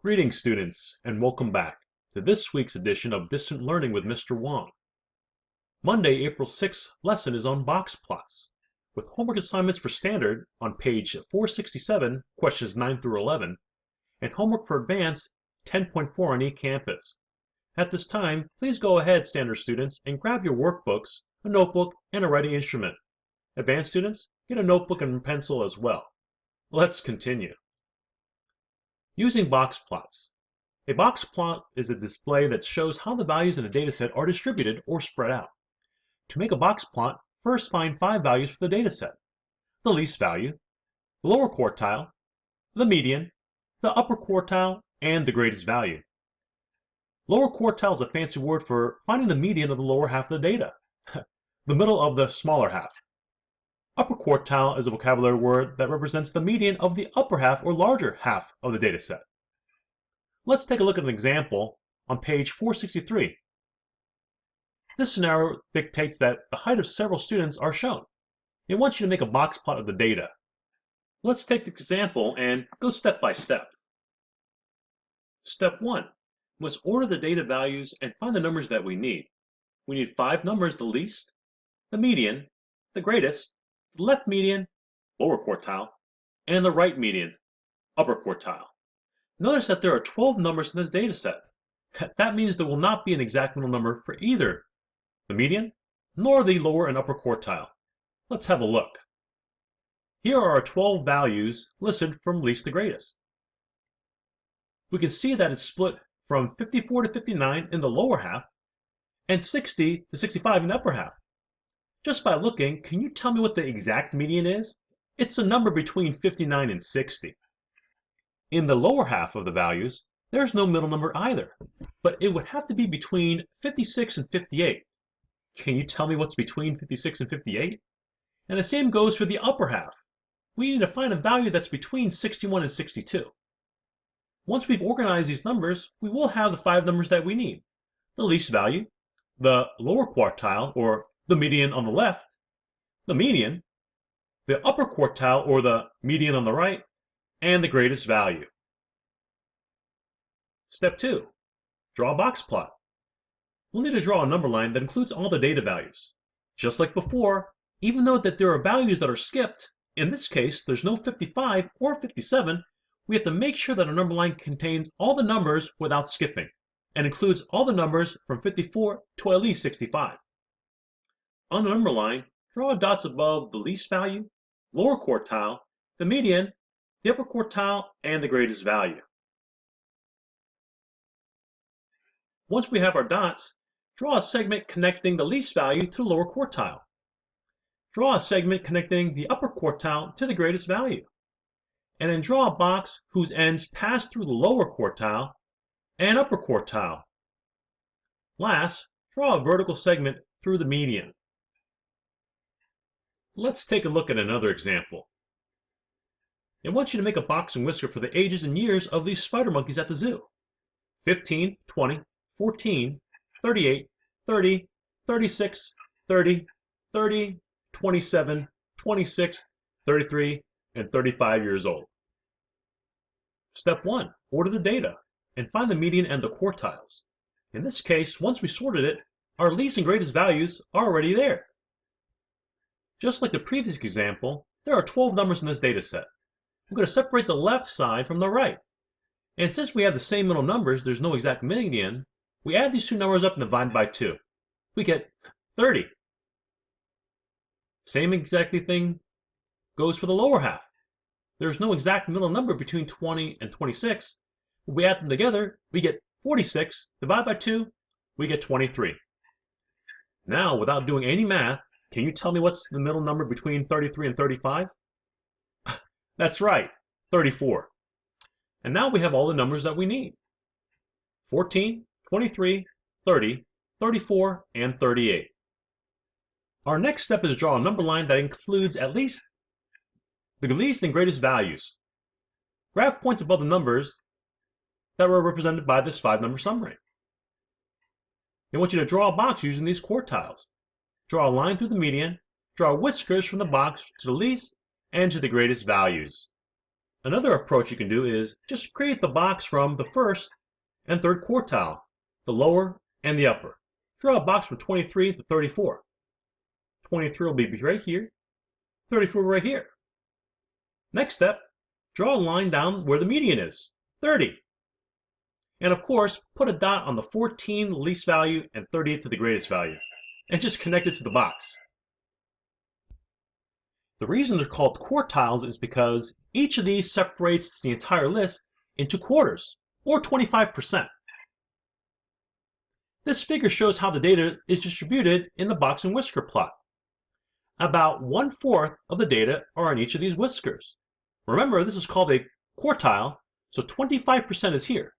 Greetings, students, and welcome back to this week's edition of Distant Learning with Mr. Wong. Monday, April 6th lesson is on box plots, with homework assignments for standard on page 467, questions 9 through 11, and homework for advanced 10.4 on eCampus. At this time, please go ahead, standard students, and grab your workbooks, a notebook, and a writing instrument. Advanced students, get a notebook and pencil as well. Let's continue. Using box plots. A box plot is a display that shows how the values in a dataset are distributed or spread out. To make a box plot, first find 5 values for the dataset: the least value, the lower quartile, the median, the upper quartile, and the greatest value. Lower quartile is a fancy word for finding the median of the lower half of the data, the middle of the smaller half. Upper quartile is a vocabulary word that represents the median of the upper half or larger half of the dataset. Let's take a look at an example on page 463. This scenario dictates that the height of several students are shown. It wants you to make a box plot of the data. Let's take the example and go step by step. Step 1. Let's order the data values and find the numbers that we need. We need 5 numbers: the least, the median, the greatest, the left median, lower quartile, and the right median, upper quartile. Notice that there are 12 numbers in this data set. That means there will not be an exact middle number for either the median nor the lower and upper quartile. Let's have a look. Here are our 12 values listed from least to greatest. We can see that it's split from 54 to 59 in the lower half and 60 to 65 in the upper half. Just by looking, can you tell me what the exact median is? It's a number between 59 and 60. In the lower half of the values, there's no middle number either, but it would have to be between 56 and 58. Can you tell me what's between 56 and 58? And the same goes for the upper half. We need to find a value that's between 61 and 62. Once we've organized these numbers, we will have the 5 numbers that we need: the least value, the lower quartile, or the median on the left, the median, the upper quartile or the median on the right, and the greatest value. Step 2. Draw a box plot. We'll need to draw a number line that includes all the data values. Just like before, even though that there are values that are skipped, in this case there's no 55 or 57, we have to make sure that our number line contains all the numbers without skipping, and includes all the numbers from 54 to at least 65. On the number line, draw dots above the least value, lower quartile, the median, the upper quartile, and the greatest value. Once we have our dots, draw a segment connecting the least value to the lower quartile. Draw a segment connecting the upper quartile to the greatest value. And then draw a box whose ends pass through the lower quartile and upper quartile. Last, draw a vertical segment through the median. Let's take a look at another example. I want you to make a box and whisker for the ages and years of these spider monkeys at the zoo. 15, 20, 14, 38, 30, 36, 30, 30, 27, 26, 33, and 35 years old. Step 1. Order the data and find the median and the quartiles. In this case, once we sorted it, our least and greatest values are already there. Just like the previous example, there are 12 numbers in this data set. I'm going to separate the left side from the right. And since we have the same middle numbers, there's no exact median, we add these two numbers up and divide by 2. We get 30. Same exactly thing goes for the lower half. There's no exact middle number between 20 and 26. When we add them together, we get 46. Divide by 2, we get 23. Now, without doing any math, can you tell me what's the middle number between 33 and 35? That's right, 34. And now we have all the numbers that we need: 14, 23, 30, 34, and 38. Our next step is to draw a number line that includes at least the least and greatest values. Graph points above the numbers that were represented by this 5-number summary. I want you to draw a box using these quartiles. Draw a line through the median, draw whiskers from the box to the least and to the greatest values. Another approach you can do is just create the box from the first and third quartile, the lower and the upper. Draw a box from 23 to 34. 23 will be right here, 34 right here. Next step, draw a line down where the median is, 30. And of course, put a dot on the 14 least value and 38 to the greatest value, and just connect it to the box. The reason they're called quartiles is because each of these separates the entire list into quarters, or 25%. This figure shows how the data is distributed in the box and whisker plot. About 1/4 of the data are on each of these whiskers. Remember, this is called a quartile, so 25% is here.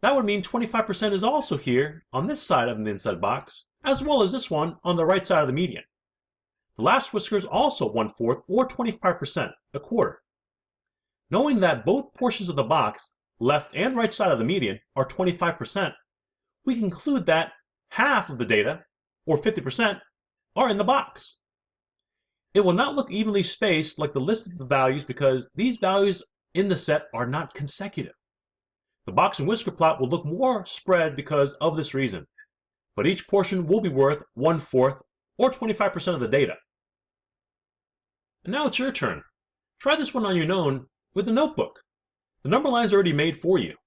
That would mean 25% is also here on this side of the inside box, as well as this one on the right side of the median. The last whisker is also 1/4 or 25%, a quarter. Knowing that both portions of the box, left and right side of the median, are 25%, we can conclude that half of the data, or 50%, are in the box. It will not look evenly spaced like the list of the values because these values in the set are not consecutive. The box and whisker plot will look more spread because of this reason, but each portion will be worth 1/4 or 25% of the data. And now it's your turn. Try this one on your own with a notebook. The number line is already made for you.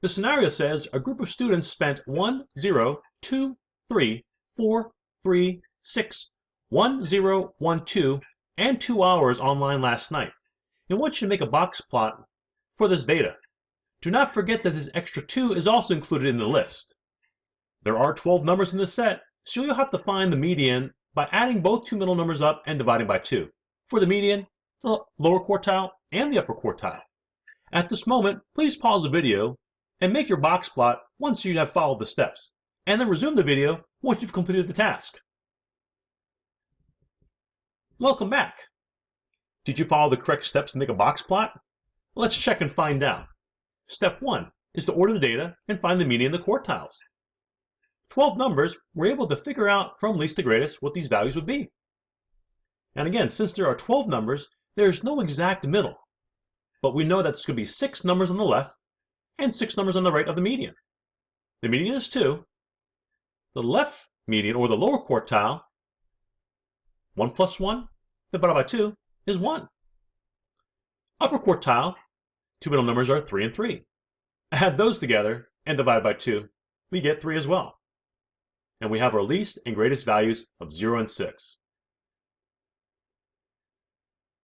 The scenario says a group of students spent 1, 0, 2, 3, 4, 3, 6, 1, 0, 1, 2, and 2 hours online last night. And want you to make a box plot for this data. Do not forget that this extra 2 is also included in the list. There are 12 numbers in the set, so you'll have to find the median by adding both two middle numbers up and dividing by 2. For the median, the lower quartile, and the upper quartile. At this moment, please pause the video and make your box plot once you have followed the steps, and then resume the video once you've completed the task. Welcome back. Did you follow the correct steps to make a box plot? Let's check and find out. Step 1 is to order the data and find the median of the quartiles. 12 numbers, we're able to figure out from least to greatest what these values would be. And again, since there are 12 numbers, there's no exact middle. But we know that there's going to be 6 numbers on the left and 6 numbers on the right of the median. The median is 2. The left median, or the lower quartile, 1 plus 1 divided by 2 is 1. Upper quartile, two middle numbers are 3 and 3. Add those together and divide by 2, we get 3 as well. And we have our least and greatest values of 0 and 6.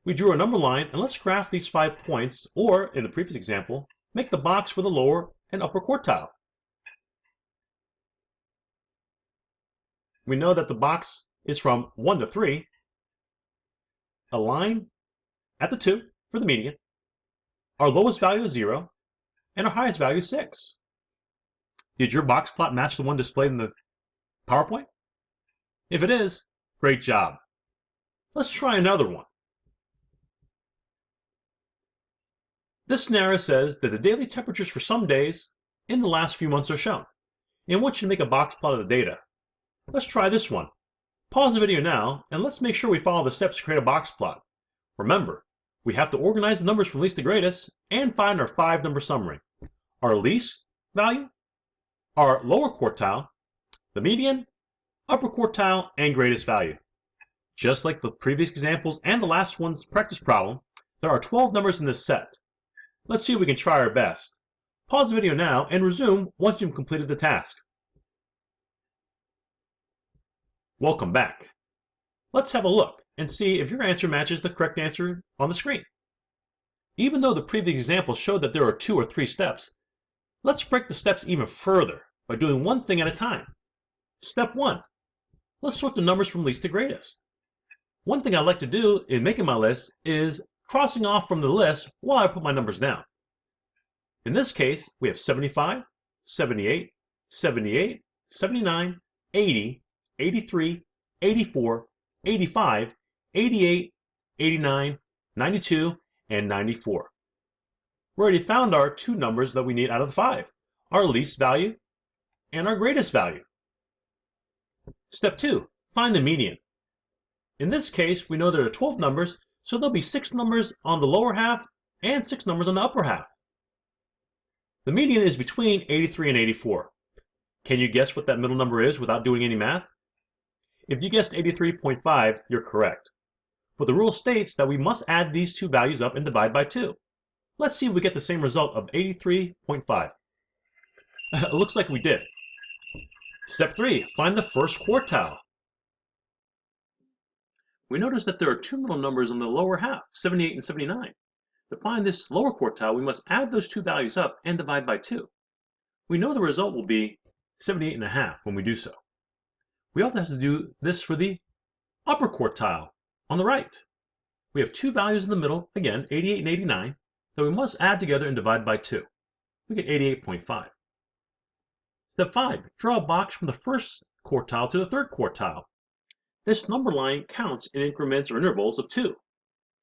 We drew a number line, and let's graph these 5 points, or in the previous example, make the box for the lower and upper quartile. We know that the box is from 1 to 3, a line at the 2 for the median, our lowest value is 0, and our highest value is 6. Did your box plot match the one displayed in the PowerPoint? If it is, great job. Let's try another one. This scenario says that the daily temperatures for some days in the last few months are shown. And I want you to make a box plot of the data. Let's try this one. Pause the video now, and let's make sure we follow the steps to create a box plot. Remember, we have to organize the numbers from least to greatest and find our 5-number summary. Our least value, our lower quartile, the median, upper quartile, and greatest value. Just like the previous examples and the last one's practice problem, there are 12 numbers in this set. Let's see if we can try our best. Pause the video now and resume once you've completed the task. Welcome back. Let's have a look and see if your answer matches the correct answer on the screen. Even though the previous example showed that there are 2 or 3 steps, let's break the steps even further by doing one thing at a time. Step 1. Let's sort the numbers from least to greatest. One thing I like to do in making my list is crossing off from the list while I put my numbers down. In this case, we have 75, 78, 78, 79, 80, 83, 84, 85, 88, 89, 92, and 94. We already found our 2 numbers that we need out of the 5, our least value and our greatest value. Step 2, find the median. In this case, we know there are 12 numbers, So there'll be 6 numbers on the lower half and 6 numbers on the upper half. The median is between 83 and 84. Can you guess what that middle number is without doing any math? If you guessed 83.5, you're correct. But the rule states that we must add these two values up and divide by 2. Let's see if we get the same result of 83.5. It looks like we did. Step 3, find the first quartile. We notice that there are 2 middle numbers on the lower half, 78 and 79. To find this lower quartile, we must add those two values up and divide by 2. We know the result will be 78.5 when we do so. We also have to do this for the upper quartile on the right. We have 2 values in the middle, again, 88 and 89, that we must add together and divide by 2. We get 88.5. Step 5, draw a box from the first quartile to the third quartile. This number line counts in increments or intervals of 2.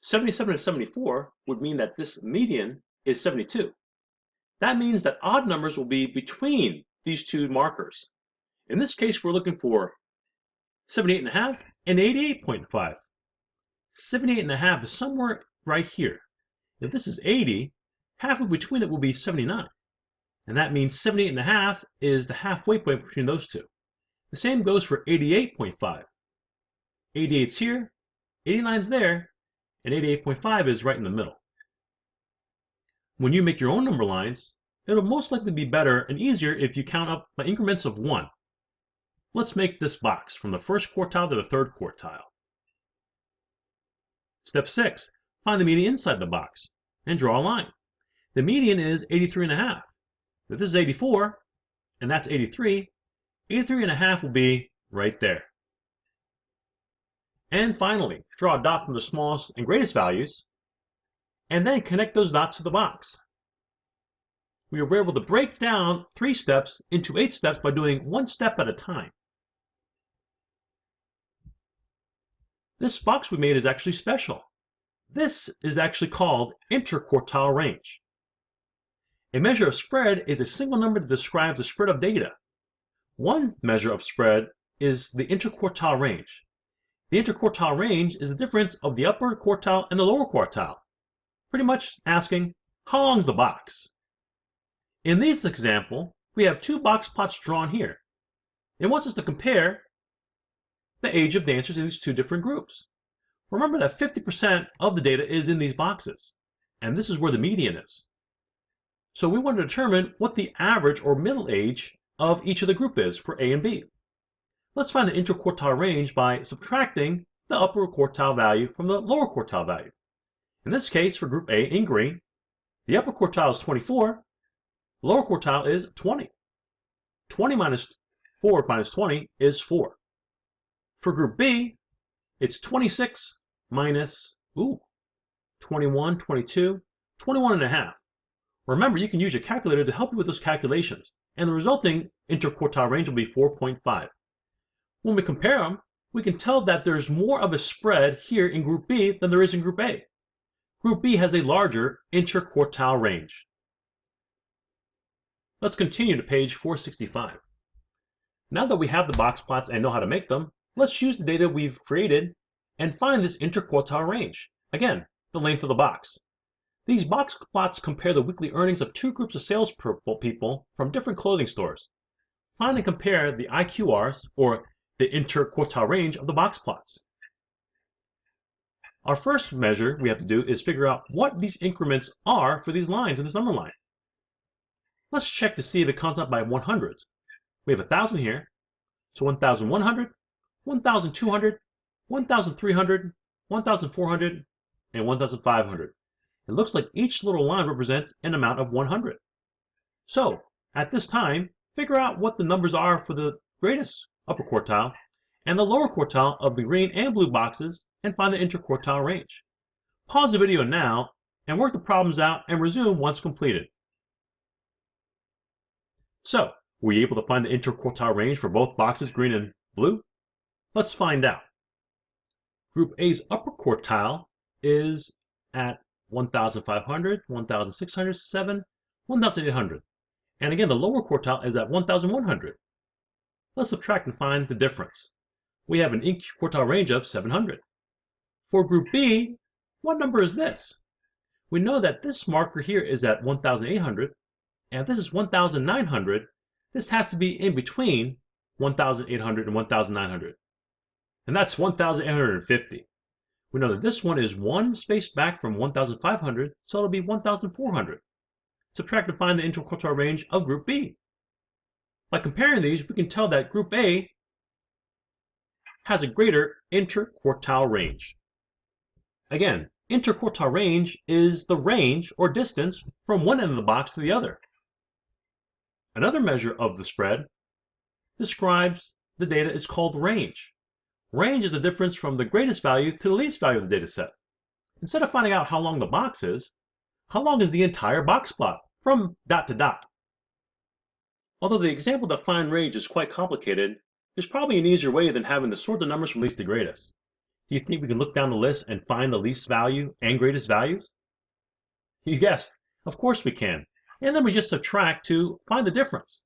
77 and 74 would mean that this median is 72. That means that odd numbers will be between these two markers. In this case, we're looking for 78.5 and 88.5. 78.5 is somewhere right here. If this is 80, halfway between it will be 79. And that means 78.5 is the halfway point between those two. The same goes for 88.5. 88's here, 89's there, and 88.5 is right in the middle. When you make your own number lines, it'll most likely be better and easier if you count up by increments of 1. Let's make this box from the first quartile to the third quartile. Step 6, find the median inside the box and draw a line. The median is 83.5. If this is 84 and that's 83, 83.5 will be right there. And finally, draw a dot from the smallest and greatest values, and then connect those dots to the box. We were able to break down 3 steps into 8 steps by doing 1 step at a time. This box we made is actually special. This is actually called interquartile range. A measure of spread is a single number that describes the spread of data. One measure of spread is the interquartile range. The interquartile range is the difference of the upper quartile and the lower quartile, pretty much asking, how long is the box? In this example, we have 2 box plots drawn here. It wants us to compare the age of the answers in these 2 different groups. Remember that 50% of the data is in these boxes, and this is where the median is. So we want to determine what the average or middle age of each of the group is for A and B. Let's find the interquartile range by subtracting the upper quartile value from the lower quartile value. In this case, for group A in green, the upper quartile is 24, the lower quartile is 20. 20 minus 4 minus 20 is 4. For group B, it's 26 minus 21, 22, 21 and a half. Remember, you can use your calculator to help you with those calculations, and the resulting interquartile range will be 4.5. When we compare them, we can tell that there's more of a spread here in group B than there is in group A. Group B has a larger interquartile range. Let's continue to page 465. Now that we have the box plots and know how to make them, let's use the data we've created and find this interquartile range. Again, the length of the box. These box plots compare the weekly earnings of 2 groups of salespeople from different clothing stores. Find and compare the IQRs, or the interquartile range of the box plots. Our first measure we have to do is figure out what these increments are for these lines in this number line. Let's check to see if it comes up by 100s. We have 1,000 here, so 1,100, 1,200, 1,300, 1,400, and 1,500. It looks like each little line represents an amount of 100. So, at this time, figure out what the numbers are for the greatest upper quartile and the lower quartile of the green and blue boxes and find the interquartile range. Pause the video now and work the problems out and resume once completed. So, were you able to find the interquartile range for both boxes, green and blue? Let's find out. Group A's upper quartile is at 1,500, 1,600, 7, 1,800. And again, the lower quartile is at 1,100. Let's subtract and find the difference. We have an interquartile range of 700. For group B, What number is this? We know that this marker here is at 1,800, and if this is 1,900, this has to be in between 1,800 and 1,900. And that's 1,850. We know that this one is one space back from 1,500, so it'll be 1,400. Subtract to find the interquartile range of group B. By comparing these, we can tell that group A has a greater interquartile range. Again, interquartile range is the range or distance from one end of the box to the other. Another measure of the spread describes the data is called range. Range is the difference from the greatest value to the least value of the data set. Instead of finding out how long the box is, how long is the entire box plot from dot to dot? Although the example to find range is quite complicated, there's probably an easier way than having to sort the numbers from least to greatest. Do you think we can look down the list and find the least value and greatest values? You guessed, of course we can. And then we just subtract to find the difference.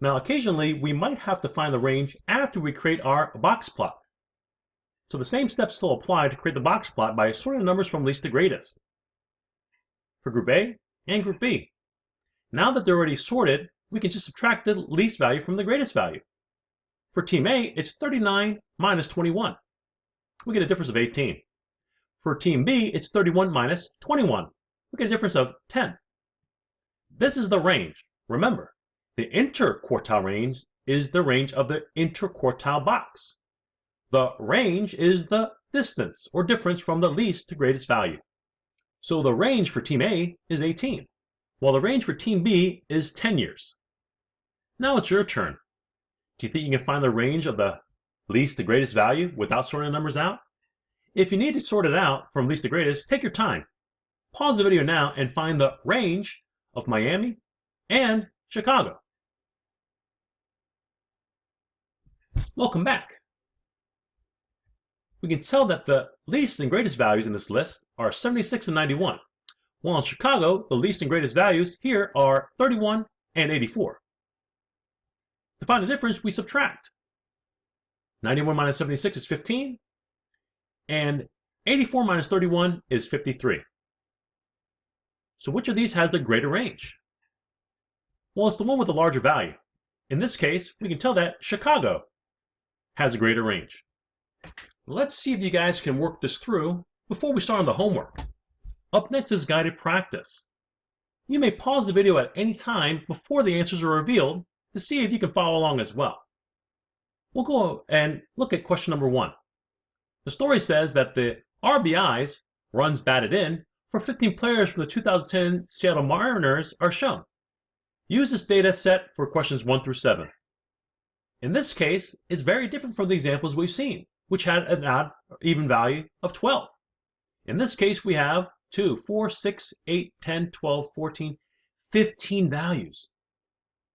Now occasionally we might have to find the range after we create our box plot. So the same steps still apply to create the box plot by sorting the numbers from least to greatest. For group A and group B. Now that they're already sorted, we can just subtract the least value from the greatest value. For team A, it's 39 minus 21. We get a difference of 18. For team B, it's 31 minus 21. We get a difference of 10. This is the range. Remember, the interquartile range is the range of the interquartile box. The range is the distance or difference from the least to greatest value. So the range for team A is 18, while the range for team B is 10 years. Now it's your turn. Do you think you can find the range of the least to greatest value without sorting the numbers out? If you need to sort it out from least to greatest, take your time. Pause the video now and find the range of Miami and Chicago. Welcome back. We can tell that the least and greatest values in this list are 76 and 91, while in Chicago, the least and greatest values here are 31 and 84. To find the difference, we subtract. 91 minus 76 is 15, and 84 minus 31 is 53. So which of these has the greater range? Well, it's the one with the larger value. In this case, we can tell that Chicago has a greater range. Let's see if you guys can work this through before we start on the homework. Up next is guided practice. You may pause the video at any time before the answers are revealed to see if you can follow along as well. We'll go and look at question number 1. The story says that the RBIs, runs batted in, for 15 players from the 2010 Seattle Mariners are shown. Use this data set for questions 1 through 7. In this case, it's very different from the examples we've seen, which had an odd or even value of 12. In this case, we have 2, 4, 6, 8, 10, 12, 14, 15 values.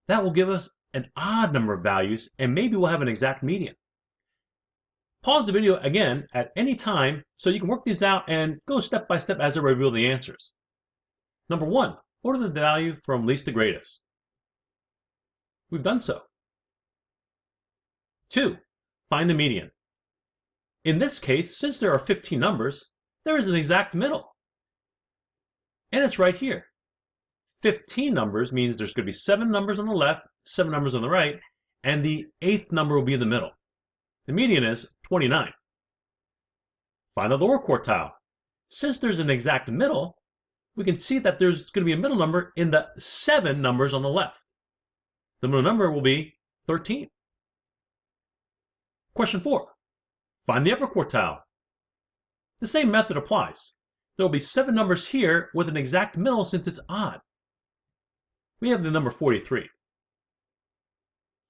That will give us an odd number of values, and maybe we'll have an exact median. Pause the video again at any time so you can work these out and go step by step as I reveal the answers. Number 1, order the value from least to greatest. We've done so. 2, find the median. In this case, since there are 15 numbers, there is an exact middle. And it's right here. 15 numbers means there's going to be 7 numbers on the left, 7 numbers on the right, and the 8th number will be in the middle. The median is 29. Find the lower quartile. Since there's an exact middle, we can see that there's going to be a middle number in the 7 numbers on the left. The middle number will be 13. Question 4. Find the upper quartile. The same method applies. There will be 7 numbers here with an exact middle since it's odd. We have the number 43.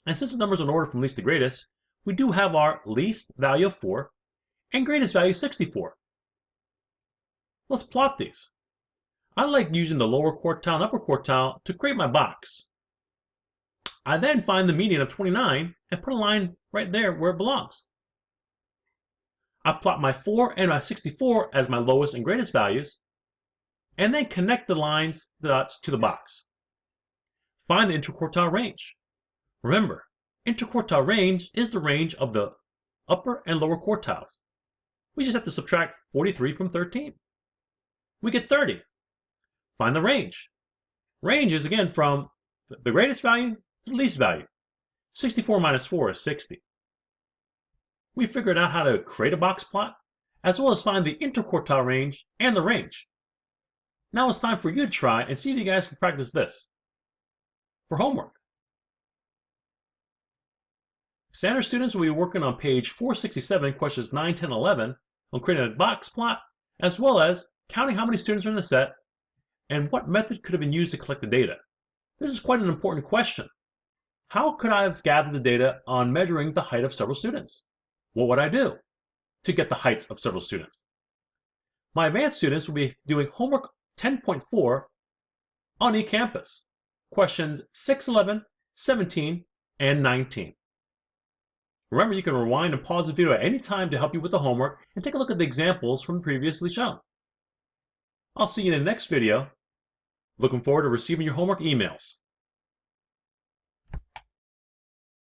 And since the numbers are in order from least to greatest, we do have our least value of 4 and greatest value 64. Let's plot these. I like using the lower quartile and upper quartile to create my box. I then find the median of 29 and put a line right there where it belongs. I plot my 4 and my 64 as my lowest and greatest values, and then connect the lines dots to the box. Find the interquartile range. Remember, interquartile range is the range of the upper and lower quartiles. We just have to subtract 43 from 13. We get 30. Find the range. Range is again from the greatest value to the least value. 64 minus 4 is 60. We figured out how to create a box plot, as well as find the interquartile range and the range. Now it's time for you to try and see if you guys can practice this. For homework, standard students will be working on page 467, questions 9, 10, 11, on creating a box plot, as well as counting how many students are in the set and what method could have been used to collect the data. This is quite an important question. How could I have gathered the data on measuring the height of several students? What would I do to get the heights of several students? My advanced students will be doing homework 10.4 on eCampus, questions 6, 11, 17, and 19. Remember, you can rewind and pause the video at any time to help you with the homework and take a look at the examples from previously shown. I'll see you in the next video. Looking forward to receiving your homework emails.